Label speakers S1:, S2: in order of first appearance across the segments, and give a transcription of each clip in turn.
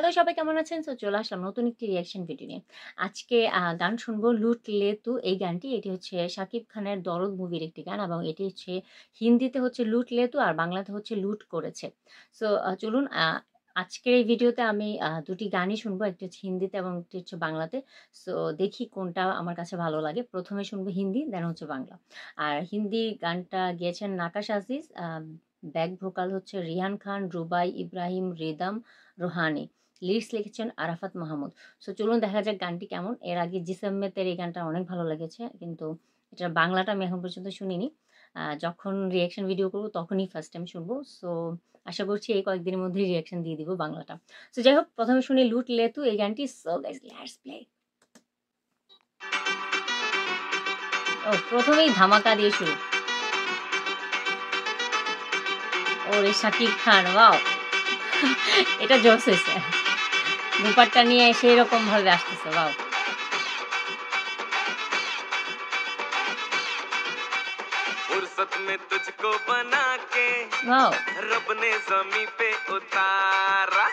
S1: Hello সবাই কেমন আছেন? চলে আসলাম নতুন একটি রিঅ্যাকশন ভিডিও নিয়ে। আজকে গান শুনবো 'লুট লে তু' এই গানটি। এটি হচ্ছে শাকিব খানের 'দরদ' মুভির একটি গান এবং এটি হচ্ছে হিন্দিতে হচ্ছে 'লুট লে তু' আর বাংলাতে হচ্ছে 'লুট করেছে'। সো চলুন আজকের এই ভিডিওতে আমি ২ টি গানই শুনবো। একটি হচ্ছে হিন্দিতে এবং একটি হচ্ছে বাংলাতে। সো দেখি কোনটা আমার কাছে ভালো লাগে। ১ম এ শুনবো হিন্দি, দেন হচ্ছে বাংলা। আর হিন্দি গানটা গেয়েছেন নাকাশ আজিজ, ব্যাক ভোকাল হচ্ছে রিহান খান, রুবাই ইব্রাহিম, রিদম, রোহানি। লিরিক্স লিখেছেন আরাফাত মাহমুদ। সো চলুন দেখা যাক গানটি কেমন। এর আগে জিসাম মেতের এই গানটা অনেক ভালো লেগেছে। কিন্তু এটার বাংলাটা আমি এখন পর্যন্ত শুনিনি। যখন রিঅ্যাকশন ভিডিও করব তখনই ফার্স্ট টাইম শুনবো। সো আশা করছি এই কয়েকদিনের মধ্যেই রিঅ্যাকশন দিয়ে দিব বাংলাটা। সো যাই হোক ১ম এ শুনি 'লুট লে তু' এই গানটি। So guys let's play. ১ম এই ধামাকা দিয়ে শুরু। ওরে শাকিব খান, ওয়াও! এটা জোশ হইছে। দুপাট্টা নিয়ে সেইরকম ভাবে আসতেছে, ওয়াও!
S2: फुर्सत में तुझको बना के
S1: ওয়াও!
S2: रब ने जमी पे उतारा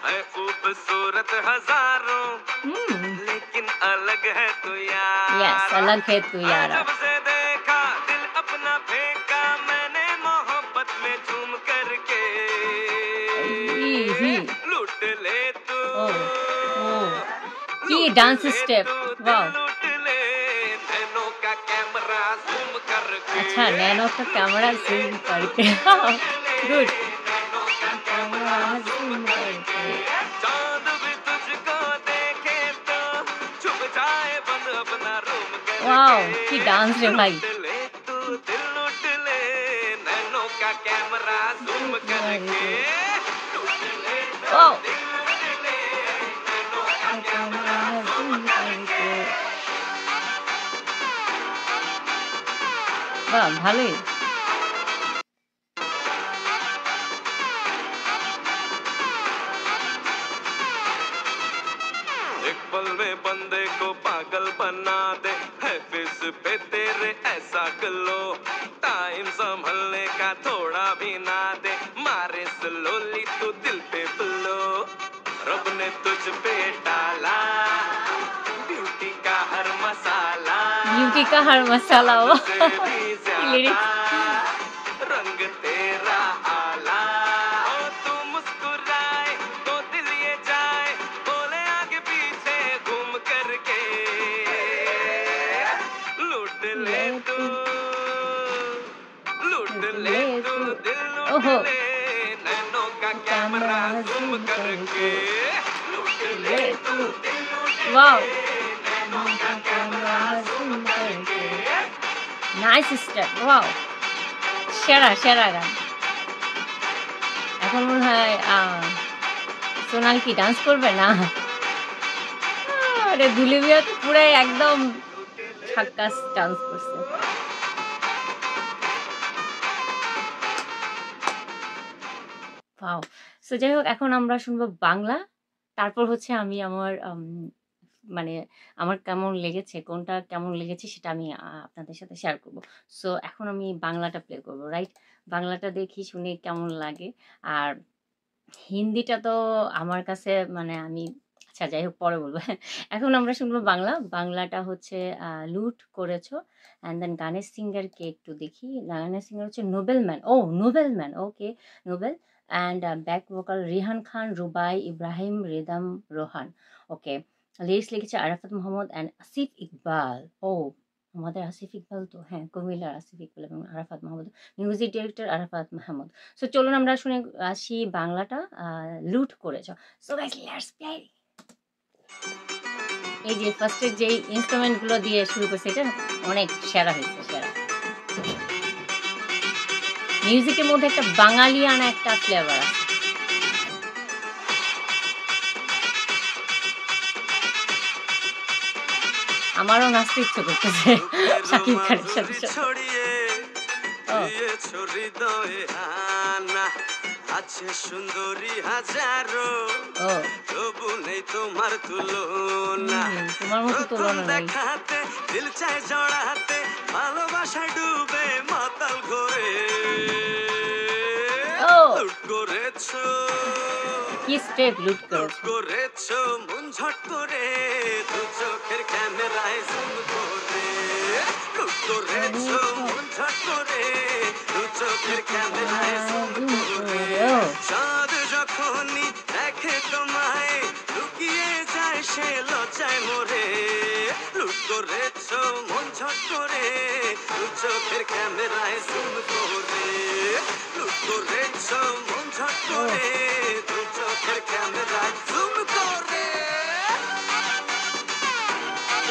S2: है खूबसूरत हजारों
S1: হুম।
S2: लेकिन अलग है तू
S1: यस,
S2: यारा
S1: अलग है तू
S2: हाँ,
S1: यारा।
S2: जब से देखा दिल अपना फेंका मैंने मोहब्बत में झूम करके
S1: হি
S2: लूट ले तू
S1: ও ও কি
S2: लूट
S1: ডান্স
S2: ले
S1: স্টেপ,
S2: तू दिल
S1: ওয়াও!
S2: लूट ले नैनों का कैमरा जूम करके
S1: अच्छा नैनो का कैमरा ज़ूम करके गुड कैमरा ज़ूम करके
S2: चांद भी तुझको देखे तो छुप जाए बंद अपना रूम
S1: ওয়াও!
S2: करके
S1: কি ডান্স রে ভাই!
S2: लूट ले तू दिल लूट ले नैनों का कैमरा जूम
S1: ज़ूम
S2: करके
S1: करके
S2: लूट ले तू
S1: ওয়াও!
S2: दिल लूट ले नैनों का
S1: कैमरा
S2: कैमरा जूम
S1: ज़ूम
S2: करके
S1: करके বাহ! ভালোই।
S2: एक पल में बंदे को पागल बना दे है फेस पे तेरे ऐसा ग्लो टाइम संभलने का थोड़ा भी ना दे मारे स्लोली तू दिल पे ब्लो रब ने तुझ पे डाला ब्यूटी का हर मसाला
S1: ब्यूटी का हर मसाला
S2: चांद
S1: वाह!
S2: से भी
S1: কি
S2: ज्यादा
S1: লিরিক্স!
S2: रंग तेरा आला ओ तू मुस्कुराए तो दिल ये जाए बोले आगे पीछे घूम करके लूट ले
S1: ले
S2: तू
S1: तू
S2: लूट
S1: लूट
S2: ले
S1: ले
S2: तू
S1: तू
S2: दिल लूट
S1: ओहो!
S2: ले नैनों का
S1: कैमरा
S2: कैमरा जूम
S1: ज़ूम
S2: करके
S1: करके
S2: लूट ले
S1: ले
S2: तू
S1: तू
S2: दिल लूट
S1: ওয়াও!
S2: ले नैनों का
S1: का
S2: कैमरा
S1: कैमरा
S2: जूम
S1: ज़ूम
S2: करके
S1: करके নাইস স্টেপ, ওয়াও! সেরা, সেরা গান। এখন মনে হয় সোনাল কি ডান্স করবে? না। আরে দুলি মিয়া তো পুরাই একদম ঝাক্কাস ডান্স করছে। ওয়াও! সো যাই হোক এখন আমরা শুনবো বাংলা। তারপর হচ্ছে আমি আমার মানে আমার কেমন লেগেছে, কোনটা কেমন লেগেছে সেটা আমি আপনাদের সাথে শেয়ার করব। সো এখন আমি বাংলাটা প্লে করব, রাইট? বাংলাটা দেখি শুনি কেমন লাগে। আর হিন্দিটা তো আমার কাছে মানে আমি আচ্ছা যাই হোক পরে বলব। এখন আমরা শুনবো বাংলা। বাংলাটা হচ্ছে 'লুট করেছো' অ্যান্ড দেন গানের সিঙ্গারকে একটু দেখি। গানের সিঙ্গার হচ্ছে নোবেলম্যান। ও Nobleman, okay Noble and back vocal Rihan Khan, Rubai, Ibrahim, Ridom, Rohan. Okay. Lyrics লিখেছে আরাফাত মাহমুদ অ্যান্ড আসিফ ইকবাল। ও আমাদের আসিফ ইকবাল তো হ্যাঁ, কুমিল্লার আসিফ ইকবাল এবং Arafat Mahmud. Music director Arafat Mahmud. So চলুন আমরা শুনে আসি বাংলাটা। লুট করেছ। So guys let's play. এই যে ফার্স্টের যেই ইনস্ট্রুমেন্টগুলো দিয়ে শুরু করছে এটা অনেক সেরা হয়েছে, সেরা। মিউজিকের মধ্যে একটা বাঙালিয়ানা একটা ফ্লেভার আছে। আমারও নাচতে ইচ্ছে করতেছে শাকিব খানের সাথে সাথে। ও
S2: আছে সুন্দরী হাজারো
S1: ও
S2: তবু নেই তোমার তুলনা
S1: তোমার মতো তুলনা নাই।
S2: দেখাতে দিল চায় জড়াতে ভালোবাসায় ডুবে মাতাল ঘরে
S1: ও
S2: লুট করেছো
S1: কি স্টেপ লুট
S2: লুট
S1: করেছো।
S2: করেছো মন ঝট করে, দু চোখের ক্যামেরায় জুম করে। লুট করেছো
S1: করেছো
S2: মন ঝট করে, দু চোখের ক্যামেরায় জুম
S1: জুম
S2: করে।
S1: করে ও
S2: চাঁদ যখনই দেখে তোমায়, লুকিয়ে যায় সে লজ্জায় মরে। লুট করেছো মন ঝট করে, দু চোখের ক্যামেরায় জুম করে। লুট করেছো মন ঝট
S1: ও
S2: করে, দু চোখের ক্যামেরায় জুম করে।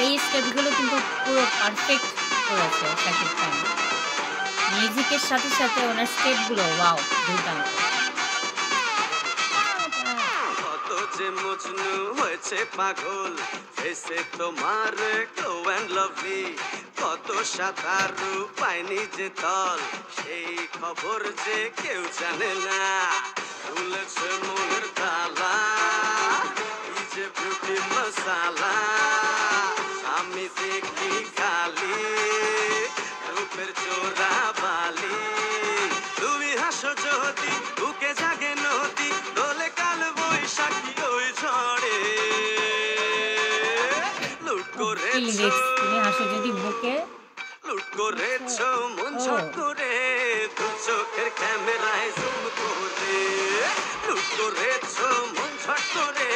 S1: এই স্টেপগুলো কিন্তু পুরো পারফেক্ট করেছে শাকিব খান। মিউজিকের সাথে সাথে ওনার স্টেপগুলো ওয়াও দুর্দান্ত।
S2: কত যে মজনু হয়েছে পাগল, ফেসে তোমার গ্লো অ্যান্ড লাভলি। কত সাঁতারু পায়নি যে তল, সেই খবর যে কেউ জানে না। খুলেছে মনের তালা, কি যে বিউটি মশালা। আমি দেখি খালি রূপের চোরা বালি। তুমি হাসো যদি বুকে জাগে নদী, দোলে কাল বৈশাখী ওই ঝড়ে। লুট
S1: ওহ কি
S2: করেছো,
S1: লিরিক্স! তুমি হাসো যদি বুকে
S2: লুট
S1: আচ্ছা
S2: করেছো মন
S1: ও
S2: ঝট করে, দু চোখের ক্যামেরায় জুম করে। লুট করেছো মন ঝট করে,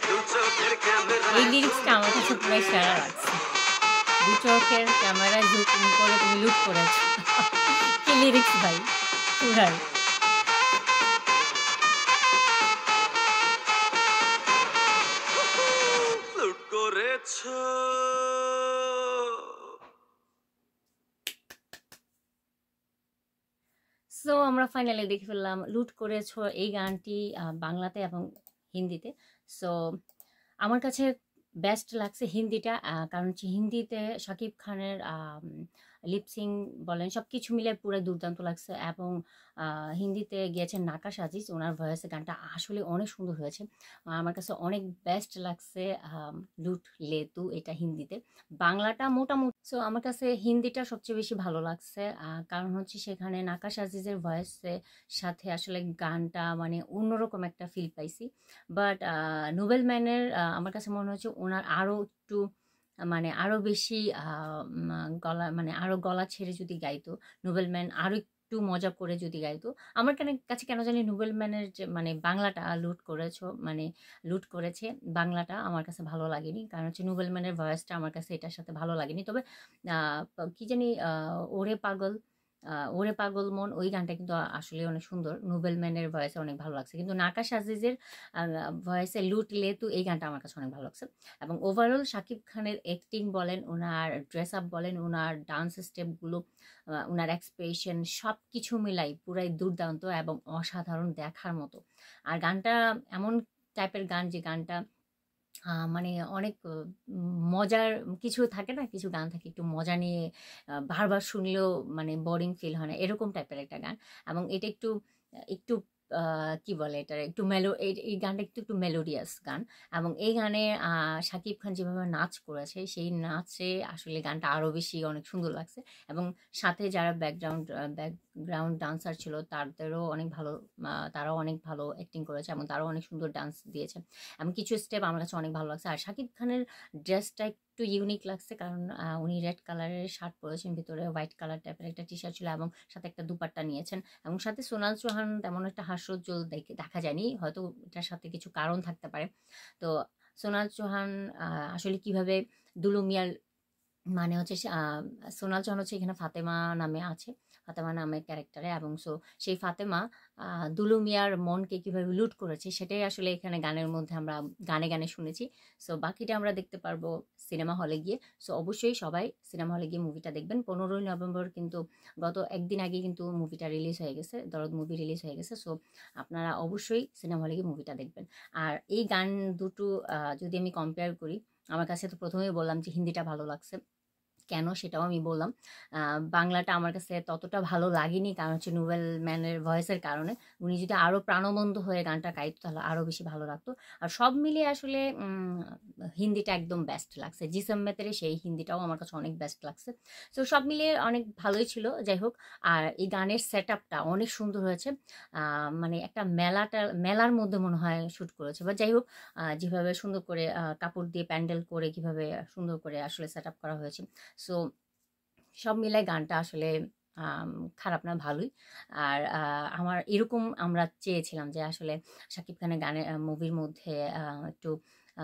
S2: দু চোখের
S1: এই
S2: ক্যামেরায় জুম
S1: লিরিক্সটা আমার কাছে পুরাই
S2: করে।
S1: সেরা লাগছে। দু চোখের ক্যামেরায় জুম করে তুমি লুট করেছো। কি লিরিক্স ভাই! পুরাই।
S2: লুট করেছো।
S1: সো আমরা ফাইনালি দেখে ফেললাম লুট করেছো এই গানটি বাংলাতে এবং হিন্দিতে। সো আমার কাছে বেস্ট লাগছে হিন্দিটা, কারণ হচ্ছে হিন্দিতে শাকিব খানের লিপসিং বলেন সব কিছু মিলে পুরো দুর্দান্ত লাগছে। এবং হিন্দিতে গিয়েছেন নাকাশ আজিজ, ওনার ভয়েসে গানটা আসলে অনেক সুন্দর হয়েছে। আমার কাছে অনেক বেস্ট লাগছে লুট লে তু, এটা হিন্দিতে। বাংলাটা মোটামুটি, সো আমার কাছে হিন্দিটা সবচেয়ে বেশি ভালো লাগছে, কারণ হচ্ছে সেখানে নাকাশ আজিজের ভয়েসে সাথে আসলে গানটা মানে অন্যরকম একটা ফিল পাইছি। বাট নোবেল ম্যানের আমার কাছে মনে হচ্ছে ওনার আরও একটু মানে আরও বেশি গলা মানে আরও গলা ছেড়ে যদি গাইতো, নোবেল ম্যান আরও একটু মজা করে যদি গাইতো। আমার কাছে কেন জানি নোবেল ম্যানের যে মানে বাংলাটা লুট করেছে বাংলাটা আমার কাছে ভালো লাগেনি, কারণ হচ্ছে নোবেল ম্যানের ভয়েসটা আমার কাছে এটার সাথে ভালো লাগেনি। তবে কি জানি ওরে পাগল ওরে পাগল মন ওই গানটা কিন্তু আসলে অনেক সুন্দর, নোবেল ম্যানের ভয়েসে অনেক ভালো লাগছে। কিন্তু নাকাশ আজিজের ভয়েসে লুট লেতু এই গানটা আমার কাছে অনেক ভালো লাগছে। এবং ওভারঅল শাকিব খানের অ্যাক্টিং বলেন, ওনার ড্রেস আপ বলেন, ওনার ডান্স স্টেপগুলো, ওনার এক্সপ্রেশন সব কিছু মিলাই পুরাই দুর্দান্ত এবং অসাধারণ দেখার মতো। আর গানটা এমন টাইপের গান যে গানটা মানে অনেক মজার কিছু থাকে না, কিছু গান থাকে একটু মজা নিয়ে বারবার শুনলেও মানে বোরিং ফিল হয় না, এরকম টাইপের একটা গান। এবং এটা একটু একটু কি বলে এটা একটু এই গানটা একটু একটু মেলোডিয়াস গান। এবং এই গানে শাকিব খান যেভাবে নাচ করেছে সেই নাচে আসলে গানটা আরও বেশি অনেক সুন্দর লাগছে। এবং সাথে যারা ব্যাকগ্রাউন্ড ডান্সার ছিল তাদেরও অনেক ভালো, তারাও অনেক ভালো অ্যাক্টিং করেছে এবং তারাও অনেক সুন্দর ডান্স দিয়েছে। এবং কিছু স্টেপ আমার কাছে অনেক ভালো লাগছে। আর শাকিব খানের ড্রেসটা একটু ইউনিক লাগছে, কারণ উনি রেড কালারের শার্ট পরেছেন, ভিতরে হোয়াইট কালার টাইপের একটা টি শার্ট ছিল এবং সাথে একটা দুপাট্টা নিয়েছেন। এবং সাথে সোনাল চৌহান তেমন একটা হাস্যোজ্জ্বল দেখা যায়নি, হয়তো এটার সাথে কিছু কারণ থাকতে পারে। তো সোনাল চৌহান আসলে কিভাবে দুলু মিয়ার মানে হচ্ছে সোনাল চৌহান হচ্ছে এখানে ফাতেমা নামে আছে, ফাতেমা নামের ক্যারেক্টারে। এবং সেই ফাতেমা দুলু মিয়ার মনকে কিভাবে লুট করেছে সেটাই আসলে এখানে গানের মধ্যে আমরা গানে গানে শুনেছি। সো বাকিটা আমরা দেখতে পারবো সিনেমা হলে গিয়ে। সো অবশ্যই সবাই সিনেমা হলে গিয়ে মুভিটা দেখবেন। 15ই নভেম্বর কিন্তু গত একদিন আগে কিন্তু মুভিটা রিলিজ হয়ে গেছে, দরদ মুভি রিলিজ হয়ে গেছে। সো আপনারা অবশ্যই সিনেমা হলে গিয়ে মুভিটা দেখবেন। আর এই গান দুটো যদি আমি কম্পেয়ার করি, আমার কাছে তো প্রথমেই বললাম যে হিন্দিটা ভালো লাগছে, কেন সেটাও আমি বললাম। বাংলাটা আমার কাছে ততটা ভালো লাগেনি, কারণ হচ্ছে নোবেল ম্যানের ভয়েসের কারণে। উনি যদি আরও প্রাণবন্ত হয়ে গানটা গাইতো তাহলে আরও বেশি ভালো লাগতো। আর সব মিলিয়ে আসলে হিন্দিটা একদম বেস্ট লাগছে। জিসম মেতেরে সেই হিন্দিটাও আমার কাছে অনেক বেস্ট লাগছে। সো সব মিলিয়ে অনেক ভালোই ছিল, যাই হোক। আর এই গানের সেট আপটা অনেক সুন্দর হয়েছে। মানে একটা মেলার মধ্যে মনে হয় শ্যুট করেছে, বা যাই হোক, যেভাবে সুন্দর করে কাপড় দিয়ে প্যান্ডেল করে কিভাবে সুন্দর করে আসলে সেট আপ করা হয়েছে। সো সব মিলায় গানটা আসলে আম খারাপ না, ভালোই। আর আমার এরকম আমরা চেয়েছিলাম যে আসলে শাকিব খানের গানের মুভির মধ্যে একটু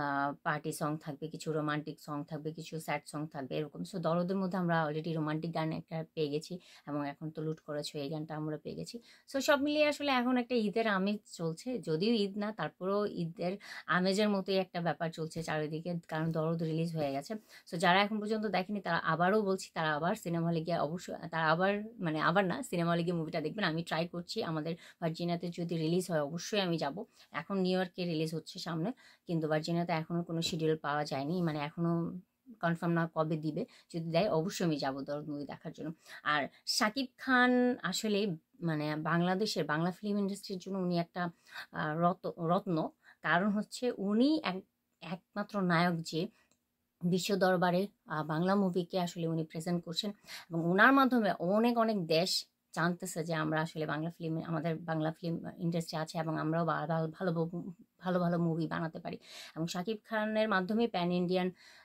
S1: আ পার্টি সং থাকবে, কিছু রোমান্টিক সং থাকবে, কিছু স্যাড সং থাকবে এরকম। সো দরদের মধ্যে আমরা অলরেডি রোমান্টিক গান একটা পেয়ে গেছি, এবং এখন তো লুট করেছো এই গানটা আমরা পেয়ে গেছি। সো সব মিলিয়ে আসলে এখন একটা ঈদের আমেজ চলছে। যদিও ঈদ না, তারপরেও ঈদের আমেজের মতোই একটা ব্যাপার চলছে চারিদিকে, কারণ দরদ রিলিজ হয়ে গেছে। সো যারা এখন পর্যন্ত দেখেনি তারা আবারও বলছি, তারা আবার সিনেমা হলে গিয়ে অবশ্যই, তারা আবার মানে আবার না, সিনেমা হলে গিয়ে মুভিটা দেখবেন। আমি ট্রাই করছি, আমাদের ভার্জিনিয়াতে যদি রিলিজ হয় অবশ্যই আমি যাব। এখন নিউ ইয়র্কে রিলিজ হচ্ছে সামনে, কিন্তু ভার্জিনিয়াতে এখনও কোনো শিডিউল পাওয়া যায়নি, মানে এখনও কনফার্ম না কবে দিবে। যদি দেয় অবশ্যই আমি যাবো দরদ মুভি দেখার জন্য। আর শাকিব খান আসলে মানে বাংলাদেশের বাংলা ফিল্ম ইন্ডাস্ট্রির জন্য উনি একটা রত্ন। কারণ হচ্ছে উনি একমাত্র নায়ক যে বিশ্ব দরবারে বাংলা মুভিকে আসলে উনি প্রেজেন্ট করছেন, এবং ওনার মাধ্যমে অনেক অনেক দেশ জানতেছে যে আমরা আসলে বাংলা ফিল্ম, আমাদের বাংলা ফিল্ম ইন্ডাস্ট্রি আছে, এবং আমরাও ভালো ভালো ভালো মুভি বানাতে পারি। এবং শাকিব খানের মাধ্যমে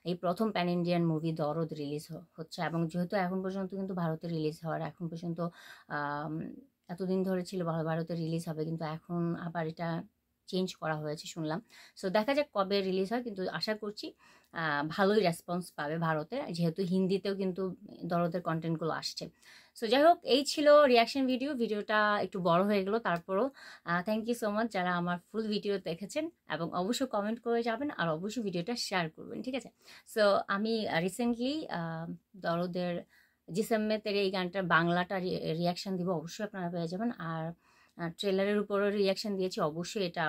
S1: এই প্রথম প্যান ইন্ডিয়ান মুভি দরদ রিলিজ হচ্ছে। এবং যেহেতু এখন পর্যন্ত কিন্তু ভারতে রিলিজ হওয়ার এখন পর্যন্ত আম, এতদিন ধরে ছিল ভারতে রিলিজ হবে, কিন্তু এখন আবার এটা চেঞ্জ করা হয়েছে শুনলাম। সো দেখা যাক কবে রিলিজ হয়, কিন্তু আশা করছি ভালোই রেসপন্স পাবে ভারতে, যেহেতু হিন্দিতেও কিন্তু দরদের কন্টেন্টগুলো আসছে। সো যাই হোক, এই ছিল রিয়াকশন ভিডিওটা একটু বড় হয়ে গেল, তারপরও থ্যাংক ইউ সো মাচ যারা আমার ফুল ভিডিও দেখেছেন, এবং অবশ্যই কমেন্ট করে যাবেন, আর অবশ্যই ভিডিওটা শেয়ার করবেন, ঠিক আছে? সো আমি রিসেন্টলি দরদের জিসেম্মে তেরে এই গানটার বাংলাটা রিয়াকশন দিব, অবশ্যই আপনারা পেয়ে যাবেন। আর ট্রেলারের উপরও রিয়াকশন দিয়েছি, অবশ্যই এটা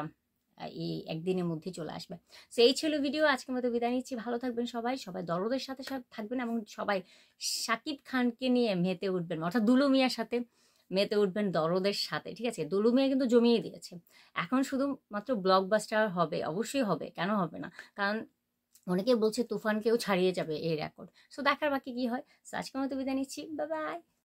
S1: এই একদিনের মধ্যে চলে আসবে। সো এই ছিল ভিডিও, আজকের মতো বিদায় নিচ্ছি। ভালো থাকবেন সবাই, সবাই দরদের সাথে সাথে থাকবেন, এবং সবাই শাকিব খানকে নিয়ে মেতে উঠবেন, অর্থাৎ দুলু মিয়ার সাথে মেতে উঠবেন দরদের সাথে, ঠিক আছে? দুলু মিয়া কিন্তু জমিয়ে দিয়েছে, এখন শুধুমাত্র ব্লকবাস্টার হবে, অবশ্যই হবে, কেন হবে না? কারণ অনেকে বলছে তুফানকেও ছাড়িয়ে যাবে এই রেকর্ড। সো দেখার বাকি কি হয়। সো আজকের মতো বিদায় নিচ্ছি, বাই বাই।